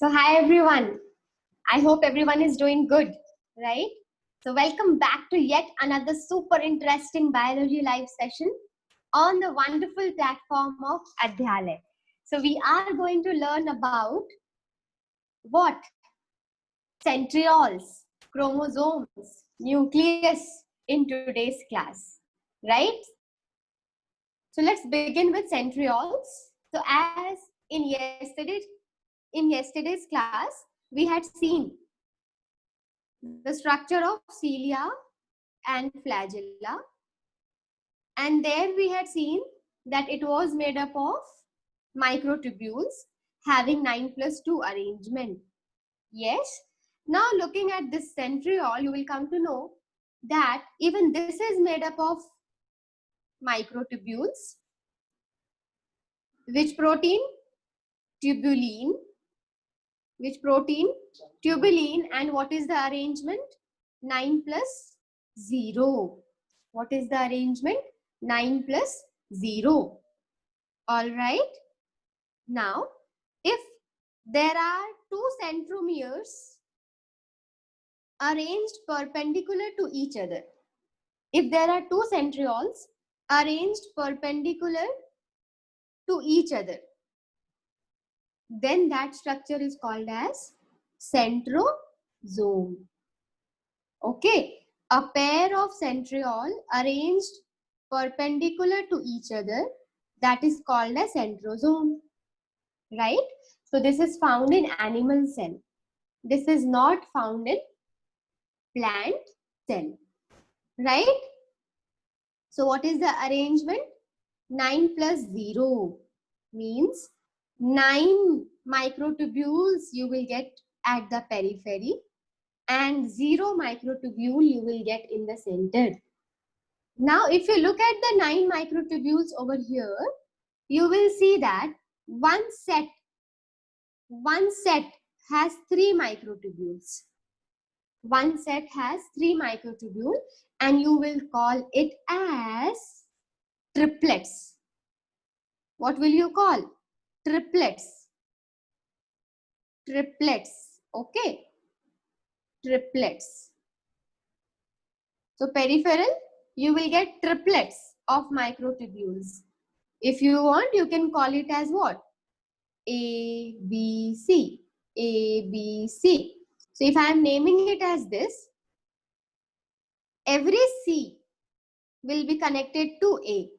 So, hi everyone. I hope everyone is doing good, right? So, welcome back to yet another super interesting biology live session on the wonderful platform of Adhyalay. So, we are going to learn about what? Centrioles, chromosomes, nucleus in today's class, right? So, let's begin with centrioles. So, as in yesterday's class, we had seen the structure of cilia and flagella, and there we had seen that it was made up of microtubules having 9+2 arrangement. Yes. Now looking at this centriole, you will come to know that even this is made up of microtubules. Which protein? Tubulin. Which protein? Tubulin. And what is the arrangement? 9+0. What is the arrangement? 9+0. All right. Now, if there are two centromeres arranged perpendicular to each other, if there are two centrioles arranged perpendicular to each other, then that structure is called as centrosome. Okay, a pair of centriole arranged perpendicular to each other, that is called a centrosome, right? So this is found in animal cell. This is not found in plant cell, right? So what is the arrangement? 9+0 means 9 microtubules you will get at the periphery and 0 microtubule you will get in the center. Now, if you look at the 9 microtubules over here, you will see that one set has 3 microtubules. One set has 3 microtubules, and you will call it as triplets. What will you call? Triplets. Triplets. Okay. Triplets. So peripheral, you will get triplets of microtubules. If you want, you can call it as what? A, B, C. A, B, C. So if I am naming it as this, every C will be connected to A.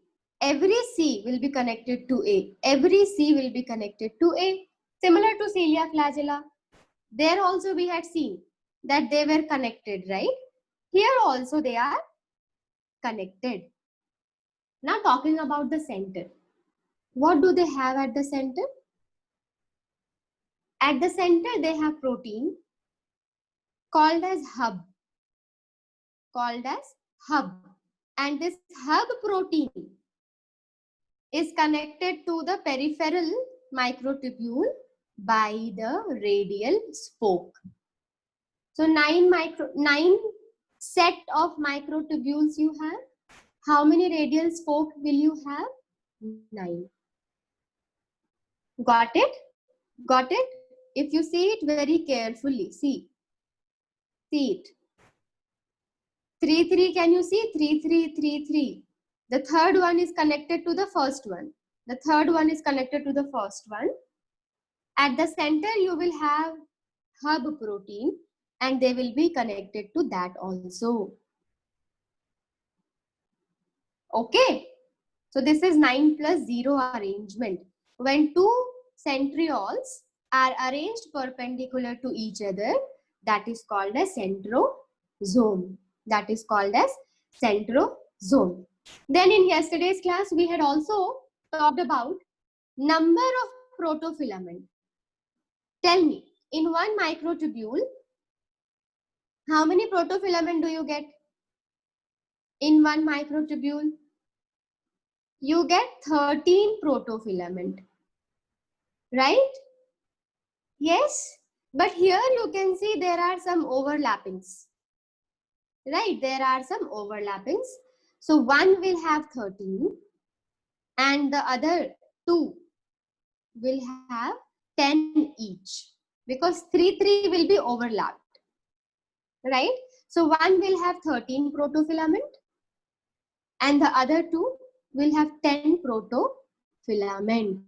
Every C will be connected to A. Every C will be connected to A. Similar to cilia flagella. There also we had seen that they were connected, right? Here also they are connected. Now talking about the center. What do they have at the center? At the center they have protein called as hub. Called as hub. And this hub protein is connected to the peripheral microtubule by the radial spoke. So 9 set of microtubules you have. How many radial spoke will you have? 9. Got it? Got it? If you see it very carefully, see it. 3, 3, can you see? 3, 3, 3, 3. The third one is connected to the first one. The third one is connected to the first one. At the center, you will have hub protein and they will be connected to that also. Okay. So this is 9+0 arrangement. When two centrioles are arranged perpendicular to each other, that is called as centrosome. That is called as centrosome. Then in yesterday's class, we had also talked about number of protofilament. Tell me, in one microtubule, how many protofilament do you get? In one microtubule, you get 13 protofilament. Right? Yes. But here you can see there are some overlappings. Right? There are some overlappings. So one will have 13 and the other two will have 10 each. because 3 will be overlapped, right? So one will have 13 protofilament and the other two will have 10 protofilament.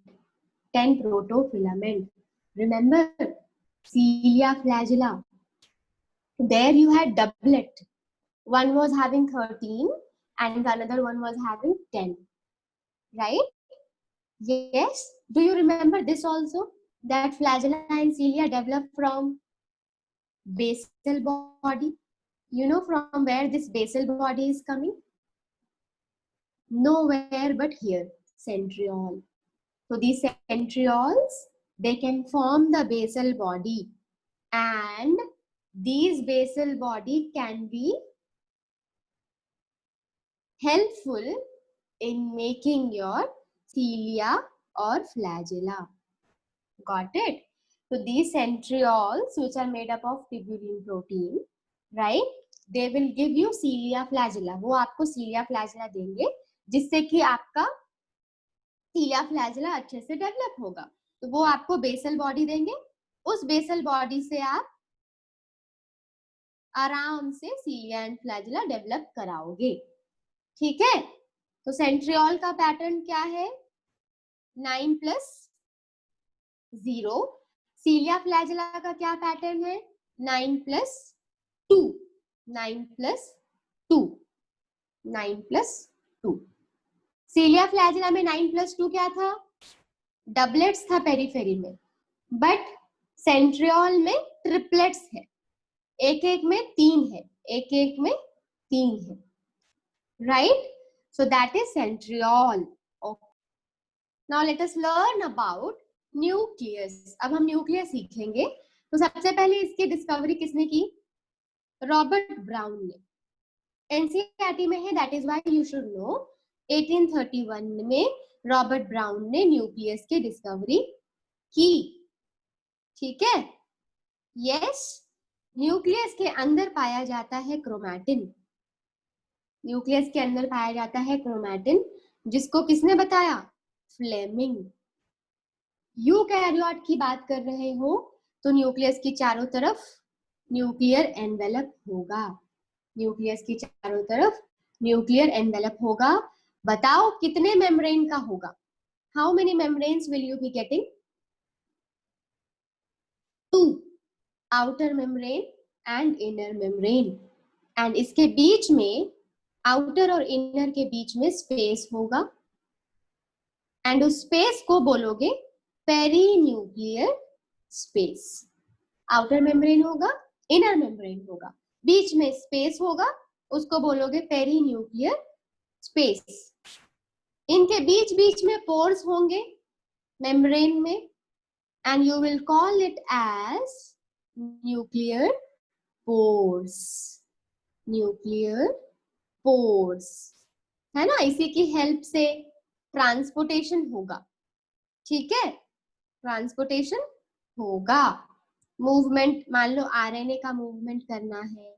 10 protofilament. Remember, cilia flagella. There you had doublet. One was having 13 and the another one was having 10. Right? Yes. Do you remember this also? That flagella and cilia develop from basal body. You know from where this basal body is coming? Nowhere but here, centriole. So these centrioles, they can form the basal body, and these basal body can be helpful in making your cilia or flagella. Got it? So these centrioles, which are made up of tubulin protein, right? They will give you cilia flagella. वो आपको cilia flagella देंगे, जिससे कि आपका cilia flagella अच्छे से develop होगा. तो वो आपको बेसल बॉडी देंगे. उस बेसल बॉडी से आप आराम से cilia एंड flagella डेवलप कराओगे. ठीक है? तो सेंट्रियोल का पैटर्न क्या है? 9 + 0. cilia flagella का क्या पैटर्न है? 9 + 2. 9 + 2. 9 + 2. cilia flagella में 9 + 2 क्या था? डबलेट्स था पेरिफेरी में, बट सेंट्रियोल में ट्रिपलेट्स है. एक एक में 3 है, एक एक में 3 है. Right? So that is centriole. Now let us learn about nucleus. अब हम न्यूक्लियस सीखेंगे. तो सबसे पहले इसकी डिस्कवरी किसने की? रॉबर्ट ब्राउन ने. एनसीईआरटी में है, that is why you should know. 1831 में रॉबर्ट ब्राउन ने न्यूक्लियस की डिस्कवरी की. ठीक है? यस. न्यूक्लियस के अंदर पाया जाता है क्रोमैटिन. न्यूक्लियस के अंदर पाया जाता है क्रोमैटिन, जिसको किसने बताया? फ्लेमिंग. यूकैरियोट की बात कर रहे हो तो न्यूक्लियस की चारों तरफ न्यूक्लियर एनवेलप होगा. न्यूक्लियस की चारों तरफ न्यूक्लियर एनवेलप होगा. बताओ कितने मेम्ब्रेन का होगा? How many membranes will you be getting? 2. Outer membrane and inner membrane. And इसके बीच में, आउटर और इनर के बीच में स्पेस होगा, एंड उस स्पेस को बोलोगे पेरीन्यूक्लियर स्पेस. आउटर मेम्ब्रेन होगा, इनर मेम्ब्रेन होगा, बीच में स्पेस होगा, उसको बोलोगे पेरीन्यूक्लियर स्पेस. इनके बीच बीच में पोर्स होंगे मेम्ब्रेन में, and you will call it as nuclear pores. Nuclear pores है ना. इसी की हेल्प से ट्रांसपोर्टेशन होगा. ठीक है? ट्रांसपोर्टेशन होगा. मूवमेंट, मान लो आरएनए का मूवमेंट करना है,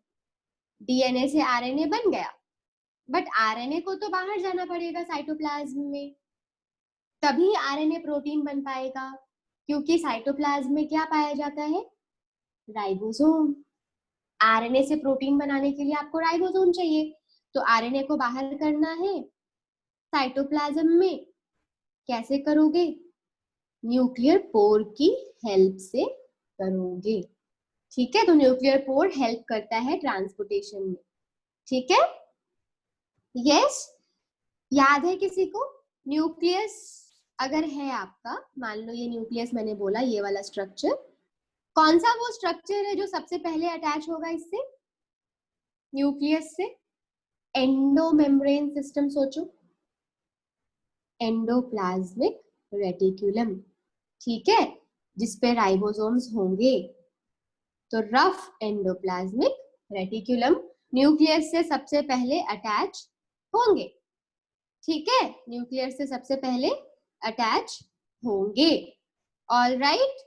डीएनए से आरएनए बन गया, बट आरएनए को तो बाहर जाना पड़ेगा साइटोप्लाज्म में, तभी आरएनए प्रोटीन बन पाएगा. क्योंकि साइटोप्लाज्म में क्या पाया जाता है? राइबोसोम. आरएनए से प्रोटीन बनाने के लिए आपको राइबोसोम चाहिए. तो आरएनए को बाहर करना है साइटोप्लाज्म में. कैसे करोगे? न्यूक्लियर पोर की हेल्प से करोगे. ठीक है? तो न्यूक्लियर पोर हेल्प करता है ट्रांसपोर्टेशन में. ठीक है? यस. याद है किसी को? न्यूक्लियस अगर है आपका, मान लो ये न्यूक्लियस मैंने बोला, ये वाला स्ट्रक्चर, कौन सा वो स्ट्रक्चर है जो सबसे पहले अटैच होगा इससे, न्यूक्लियस से? एंडोमेम्ब्रेन सिस्टम सोचो. Endoplasmic reticulum. ठीक है? जिसपे राइबोसोम्स होंगे. तो रफ एंडोप्लाज्मिक रेटिकुलम न्यूक्लियस से सबसे पहले अटैच होंगे. ठीक है? न्यूक्लियस से सबसे पहले अटैच होंगे. All right.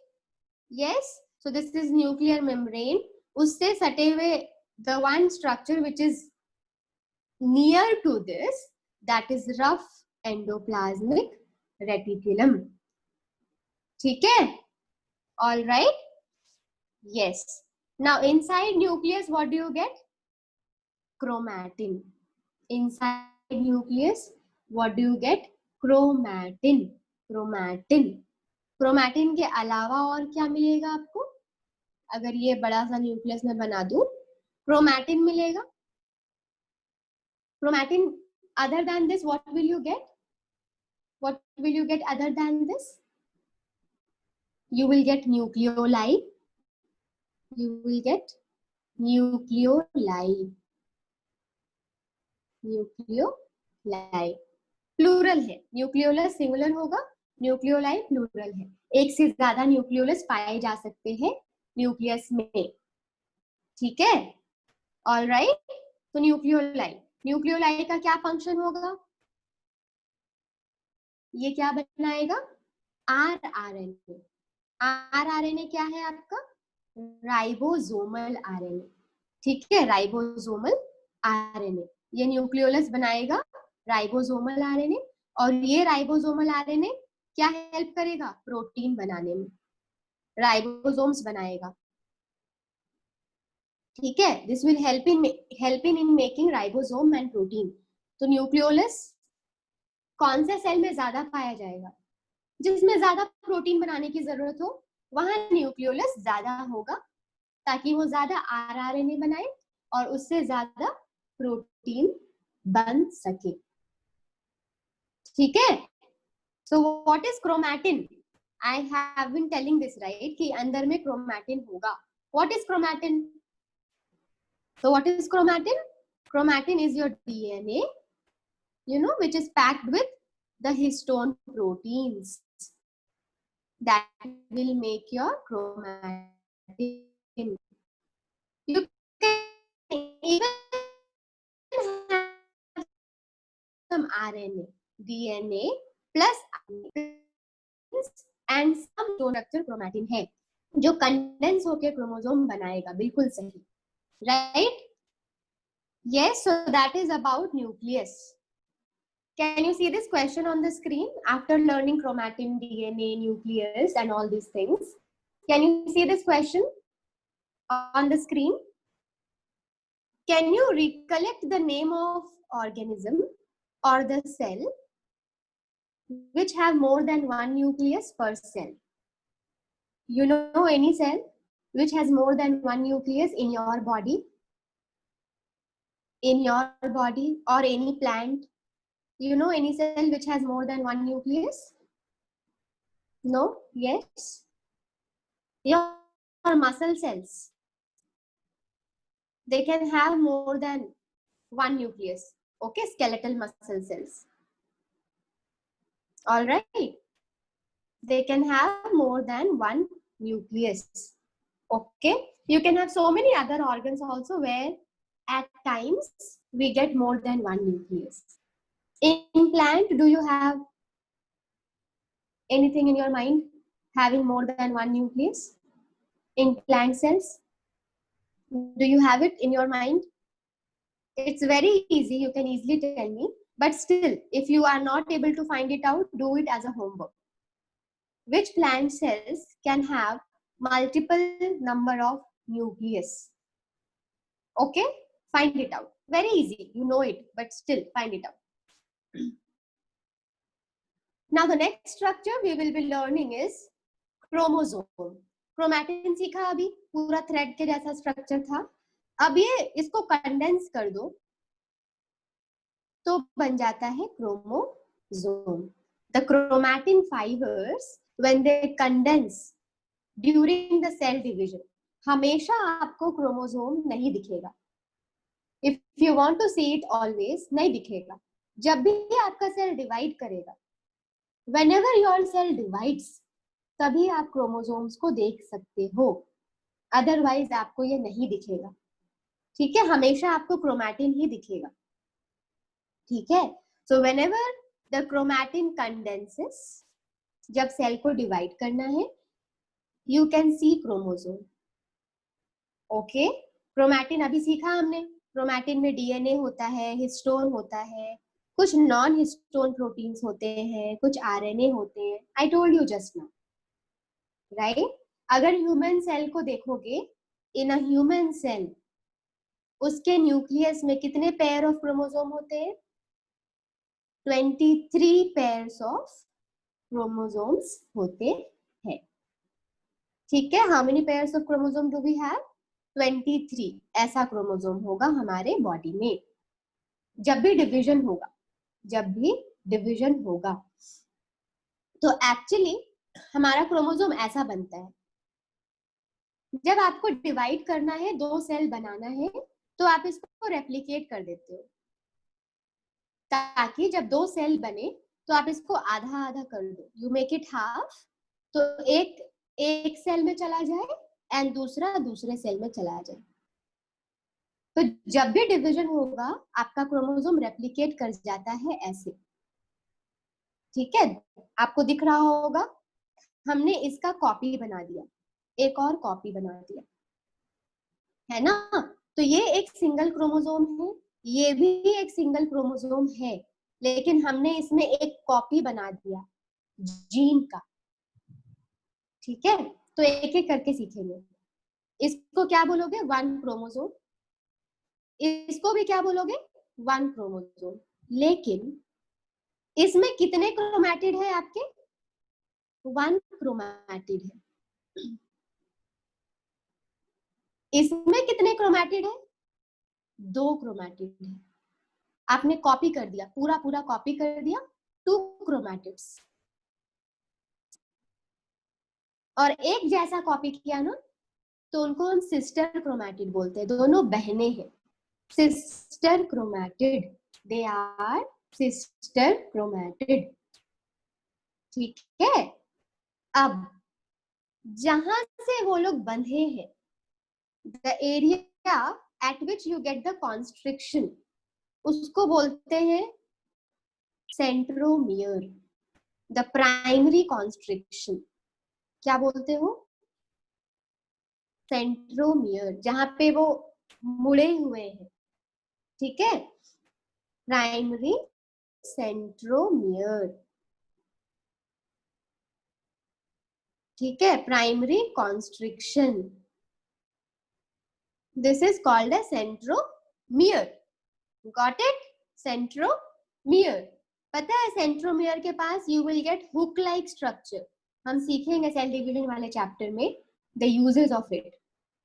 Yes. So this is nuclear membrane. उससे सटे हुए the one structure which is near to this, that is rough endoplasmic reticulum. ठीक है? All right. Yes. Now inside nucleus, what do you get? Chromatin. Inside nucleus, what do you get? Chromatin. Chromatin. Chromatin के अलावा और क्या मिलेगा आपको? अगर ये बड़ा सा न्यूक्लियस में बना दूं, क्रोमैटिन मिलेगा. Chromatin, other than this, what will you get? What will you get other than this? You will get nucleoli. You will get nucleoli. Nucleoli. Plural है. न्यूक्लियोलस सिंगुलर होगा, न्यूक्लियोलाई प्लूरल है. एक से ज्यादा न्यूक्लियोलस पाए जा सकते हैं न्यूक्लियस में. ठीक है, ऑल राइट. तो न्यूक्लियोलाई, न्यूक्लियोलाई का क्या फंक्शन होगा? ये क्या बनाएगा? आरआरएनए. आरआरएनए क्या है आपका? Ribosomal RNA. ठीक है, राइबोसोमल आरएनए. ये न्यूक्लियोलस बनाएगा राइबोसोमल आरएनए, और ये राइबोसोमल आरएनए क्या हेल्प करेगा? प्रोटीन बनाने में. राइबोसोम्स बनाएगा. ठीक है, this will help in making ribosome and protein. तो न्यूक्लियोलस कौन से सेल में ज्यादा पाया जाएगा? जिसमें ज्यादा प्रोटीन बनाने की जरूरत हो, वहां न्यूक्लियोलस ज्यादा होगा, ताकि वो ज्यादा आरआरएनए बनाए और उससे ज्यादा प्रोटीन बन सके. ठीक है. So what is chromatin? I have been telling this right कि अंदर में क्रोमैटिन होगा. What is chromatin? So what is chromatin? Chromatin is your DNA, you know, which is packed with the histone proteins that will make your chromatin. You can even have some RNA, DNA plus and some structure chromatin है जो condense होके chromosome बनाएगा. बिल्कुल सही. Right? Yes, so that is about nucleus. Can you see this question on the screen? After learning chromatin, DNA, nucleus, and all these things, can you see this question on the screen? Can you recollect the name of organism or the cell which have more than one nucleus per cell? You know any cell which has more than one nucleus in your body? In your body or any plant? You know any cell which has more than one nucleus? No? Yes? Your muscle cells, they can have more than one nucleus. Okay, skeletal muscle cells. All right. They can have more than one nucleus. Okay. You can have so many other organs also where at times we get more than one nucleus. In plant, do you have anything in your mind having more than one nucleus? In plant cells? Do you have it in your mind? It's very easy. You can easily tell me. But still, if you are not able to find it out, do it as a homework. Which plant cells can have multiple number of nucleus? Okay, find it out. Very easy. You know it, but still find it out. Now the next structure we will be learning is chromosome. Chromatin सीखा अभी, पूरा thread के जैसा structure था. अब ये इसको condense कर दो तो बन जाता है chromosome. The chromatin fibers, when they condense during the cell division, हमेशा आपको क्रोमोसोम नहीं दिखेगा. If you want to see it always, नहीं दिखेगा. जब भी आपका सेल डिवाइड करेगा, whenever your cell divides, तभी आप क्रोमोसोम्स को देख सकते हो. अदरवाइज आपको ये नहीं दिखेगा. ठीक है, हमेशा आपको क्रोमैटिन ही दिखेगा. ठीक है. So whenever the chromatin condenses, जब सेल को डिवाइड करना है, you can see chromosome. Okay, chromatin अभी सीखा हमने. क्रोमैटिन में डीएनए होता है, हिस्टोन होता है, कुछ नॉन हिस्टोन प्रोटीन्स होते हैं, कुछ आरएनए होते हैं. I told you just now, right? अगर ह्यूमन सेल को देखोगे, इन अ ह्यूमन सेल उसके न्यूक्लियस में कितने पेयर ऑफ क्रोमोसोम होते हैं? 23 पेयर्स ऑफ क्रोमोसोम्स होते हैं। ठीक है, how many pairs of chromosome do we have? 23 ऐसा क्रोमोसोम होगा हमारे बॉडी में। जब भी डिवीजन होगा, जब भी डिवीजन होगा, तो एक्चुअली हमारा क्रोमोसोम ऐसा बनता है। जब आपको डिवाइड करना है, 2 सेल बनाना है, तो आप इसको रेप्लिकेट कर देते हो, ताकि जब 2 सेल बने तो आप इसको आधा आधा कर दो, यू मेक इट हाफ, तो एक सेल में चला जाए एंड दूसरा दूसरे सेल में चला जाए। तो जब भी डिवीजन होगा आपका क्रोमोसोम रेप्लिकेट कर जाता है ऐसे। ठीक है, आपको दिख रहा होगा, हमने इसका कॉपी बना दिया, एक और कॉपी बना दिया, है ना? तो ये एक सिंगल क्रोमोसोम है, ये भी एक सिंगल क्रोमोसोम है, लेकिन हमने इसमें एक कॉपी बना दिया जीन का। ठीक है, तो एक एक करके सीखेंगे। इसको क्या बोलोगे? 1 क्रोमोसोम। इसको भी क्या बोलोगे? 1 क्रोमोसोम। लेकिन इसमें कितने क्रोमैटिड है आपके? 1 क्रोमैटिड है। इसमें कितने क्रोमैटिड है? 2 क्रोमैटिड है। आपने कॉपी कर दिया, पूरा पूरा कॉपी कर दिया, 2 क्रोमैटिड्स। और एक जैसा कॉपी किया ना, तो उनको हम सिस्टर क्रोमैटिड बोलते हैं, दोनों बहनें हैं, sister chromatid, they are sister chromatid. ठीक है, अब जहां से वो लोग बंधे हैं, the area at which you get the constriction, उसको बोलते हैं सेंट्रोमियर, द प्राइमरी कॉन्स्ट्रिक्शन। क्या बोलते हो? सेंट्रोमियर, जहां पे वो मुड़े हुए हैं। ठीक है, प्राइमरी सेंट्रोमियर। ठीक है, primary constriction, this is called a centromere. Got it? Centromere. पता है सेंट्रोमियर के पास you will get hook like structure, हम सीखेंगे सेल डिवीजन वाले चैप्टर में the uses of it.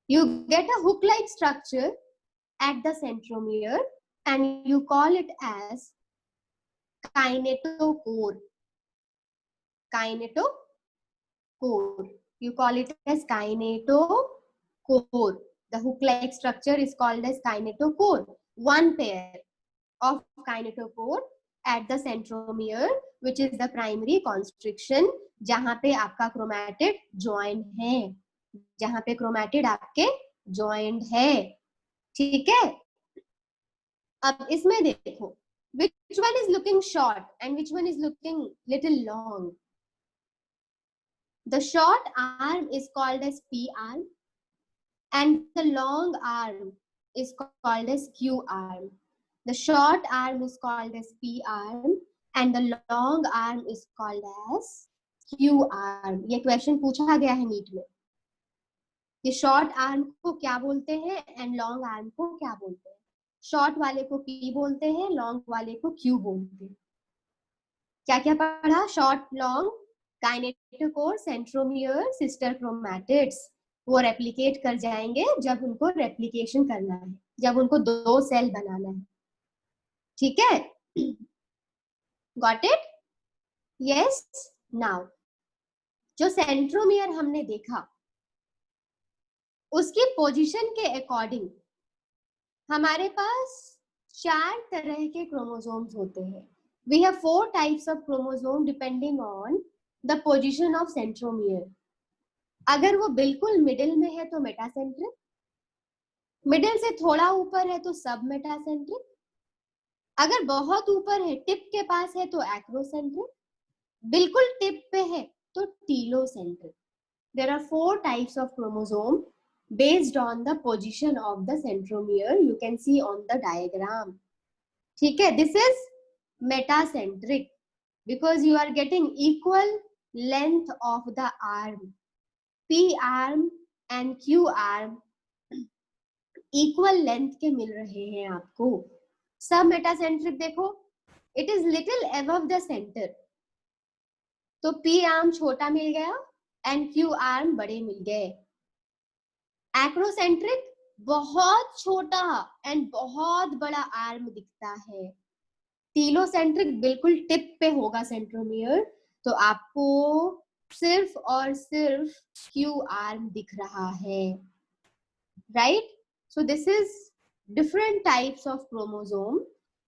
You get a hook-like structure at the centromere and you call it as kinetochore. Kinetochore. You call it as kinetochore. The hook-like structure is called as kinetochore. One pair of kinetochore at the centromere, which is the primary constriction, जहां पे आपका chromatid join है, जहां पे chromatid आपके joint है। ठीक है, अब इसमें देखो, which one is looking short and which one is looking little long? The short arm is called as P arm and the long arm is called as Q arm. The short arm is called as P arm and the long arm is called as Q arm. ये question पूछा गया है NEET में, ये short arm को क्या बोलते हैं एंड लॉन्ग आर्म को क्या बोलते हैं? शॉर्ट वाले को P बोलते हैं, लॉन्ग वाले को Q बोलते हैं। क्या क्या पढ़ा? Short, long, kinetochore, centromere, sister chromatids. वो रेप्लिकेट कर जाएंगे जब उनको रेप्लिकेशन करना है, जब उनको 2 सेल बनाना है। ठीक है, गॉट इट? यस। नाउ जो सेंट्रोमियर हमने देखा, उसकी पोजीशन के अकॉर्डिंग हमारे पास 4 तरह के क्रोमोसोम्स होते हैं। We have 4 types of chromosome depending on the position of centromere. अगर वो बिल्कुल मिडिल में है तो मेटासेंट्रिक, मिडिल से थोड़ा ऊपर है तो सब मेटासेंट्रिक, अगर बहुत ऊपर है, टिप के पास है तो एक्रोसेंट्रिक, बिल्कुल टिप पे है तो telocentric. There are 4 types of chromosome based on the position of the centromere. You can see on the diagram. ठीक है, this is metacentric because you are getting equal length of the arm. P arm and Q arm equal length के मिल रहे हैं आपको। सब metacentric देखो, it is little above the centre, तो P arm छोटा मिल गया एंड क्यू आर्म बड़े मिल गए। एक्रोसेंट्रिक बहुत छोटा एंड बहुत बड़ा आर्म दिखता है। टीलोसेंट्रिक बिल्कुल टिप पे होगा सेंट्रोमियर, तो आपको सिर्फ और सिर्फ क्यू आर्म दिख रहा है, right? So this is different types of chromosome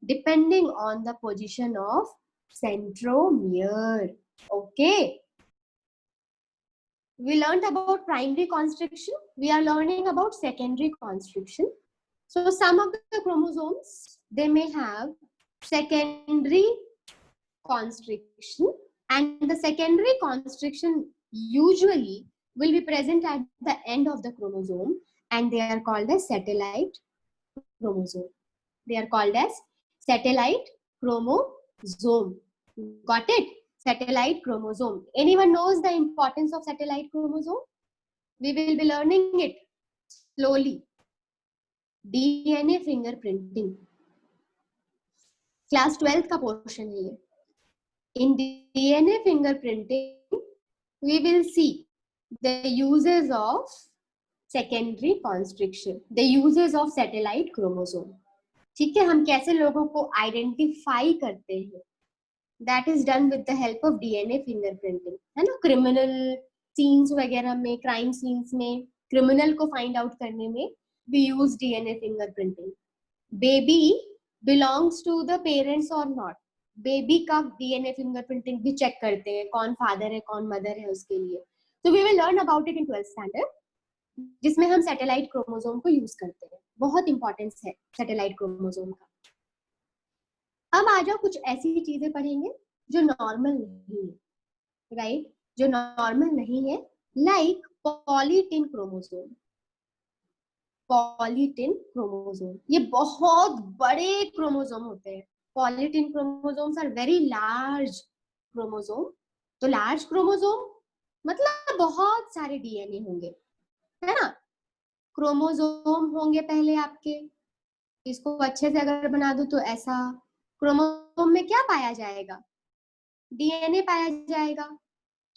depending on the position of centromere. Okay. We learned about primary constriction. We are learning about secondary constriction. So some of the chromosomes, they may have secondary constriction, and the secondary constriction usually will be present at the end of the chromosome, and they are called as satellite chromosome. They are called as satellite chromosome. Got it? Satellite chromosome. Anyone knows the importance of satellite chromosome? We will be learning it slowly. DNA fingerprinting. Class 12th का portion है ये. In DNA fingerprinting, we will see the uses of secondary constriction, the uses of satellite chromosome. ठीक है, हम कैसे लोगों को identify करते हैं, that is done with the help of DNA fingerprinting, है ना? क्रिमिनल सीन्स वगैरह में, क्राइम सीन्स में क्रिमिनल को फाइंड आउट करने में we use DNA fingerprinting. Baby belongs to the parents और नॉट, बेबी का डीएनए फिंगरप्रिंटिंग भी चेक करते हैं, कौन फादर है कौन मदर है उसके लिए। तो we will learn about it in 12th standard, जिसमें हम सैटेलाइट क्रोमोसोम को यूज करते हैं। बहुत इंपॉर्टेंस है सैटेलाइट क्रोमोसोम का। अब आ जाओ, कुछ ऐसी चीजें पढ़ेंगे जो नॉर्मल नहीं है, राइट? जो नॉर्मल नहीं है, like polytene chromosome. Polytene chromosome ये बहुत बड़े क्रोमोसोम होते हैं। Polytene chromosomes are very large chromosome. तो लार्ज क्रोमोसोम मतलब बहुत सारे डीएनए होंगे, है ना? क्रोमोसोम होंगे पहले आपके, इसको अच्छे से अगर बना दो तो ऐसा। क्रोमोसोम में क्या पाया जाएगा? डीएनए पाया जाएगा,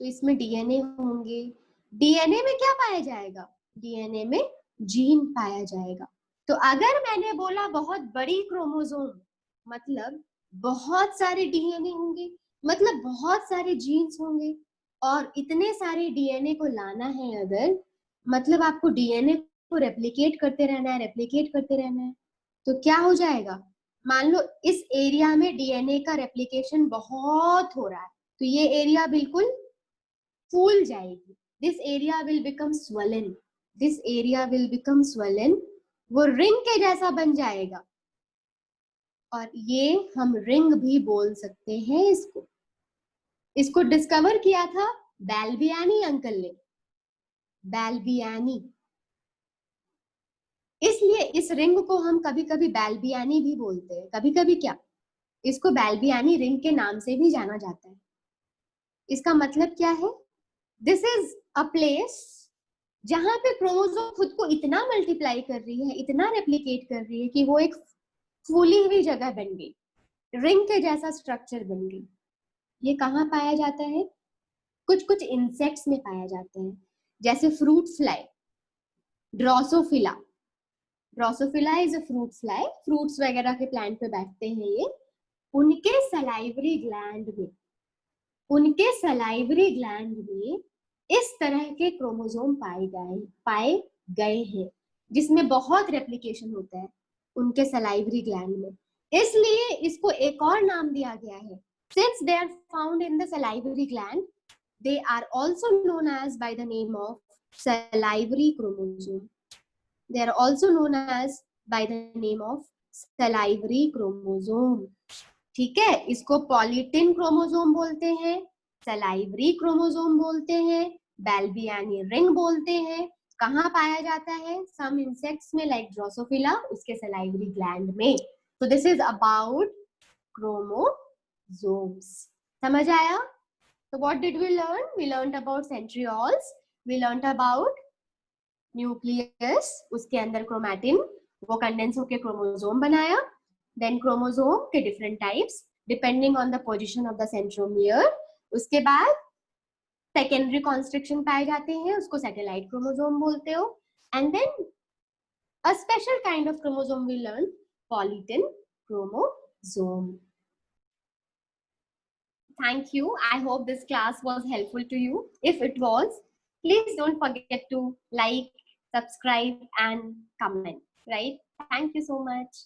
तो इसमें डीएनए होंगे। डीएनए में क्या पाया जाएगा? डीएनए में जीन पाया जाएगा। तो अगर मैंने बोला बहुत बड़ी क्रोमोसोम, मतलब बहुत सारे डीएनए होंगे, मतलब बहुत सारे जीन्स होंगे, और इतने सारे डीएनए को लाना है अगर, मतलब आपको डीएनए को रेप्लिकेट करते रहना है, रेप्लिकेट करते रहना है। तो क्या हो जाएगा? मान लो इस एरिया में डीएनए का रेप्लिकेशन बहुत हो रहा है, तो ये एरिया बिल्कुल फूल जाएगी। This area will become swollen, this area will become swollen, वो रिंग के जैसा बन जाएगा। और ये हम रिंग भी बोल सकते हैं इसको। इसको डिस्कवर किया था बैल्बियानी अंकल ने, बैल्बियानी। इसलिए इस रिंग को हम कभी कभी बैल्बियानी भी बोलते हैं। कभी कभी क्या, इसको बैल्बियानी रिंग के नाम से भी जाना जाता है। इसका मतलब क्या है? दिस इज अ प्लेस जहां पे क्रोमोसोम खुद को इतना मल्टीप्लाई कर रही है, इतना रेप्लिकेट कर रही है कि वो एक फूली हुई जगह बन गई, रिंग के जैसा स्ट्रक्चर बन गई। ये कहाँ पाया जाता है? कुछ कुछ इंसेक्ट्स में पाया जाता है, जैसे fruit fly, Drosophila. Drosophila is a fruit fly, fruits वगैरह के प्लांट पे बैठते हैं ये। उनके सलाइवरी ग्लैंड में, उनके सलाइवरी ग्लैंड में इस तरह के क्रोमोसोम पाए गए हैं, जिसमें बहुत रेप्लिकेशन होता है उनके सलाइवरी ग्लैंड में। इसलिए इसको एक और नाम दिया गया है। Since they are found in the salivary gland, they are also known as by the name of salivary chromosome. They are also known as by the name of salivary chromosome. ठीक है, इसको पॉलीटिन क्रोमोसोम बोलते हैं, salivary chromosome बोलते हैं, बैल्बियानी ring बोलते हैं। कहाँ पाया जाता है? सम इंसेक्ट्स में, लाइक ड्रोसोफिला, उसके सलाइवरी ग्लैंड में। So this is about chromosomes. समझ आया? So what did we learn? We learned about centrioles, we learnt about nucleus, उसके अंदर क्रोमैटिन, वो कंडेंस होके क्रोमोसोम बनाया. देन क्रोमोसोम के different types depending on the position of the centromere. उसके बाद सेकेंडरी कॉन्स्ट्रिक्शन पाए जाते हैं, उसको सैटेलाइट क्रोमोसोम बोलते हो. And then a special kind of chromosome we learn, polytene chromosome. Thank you. I hope this class was helpful to you. If it was, please don't forget to like, subscribe, and comment. Right? Thank you so much.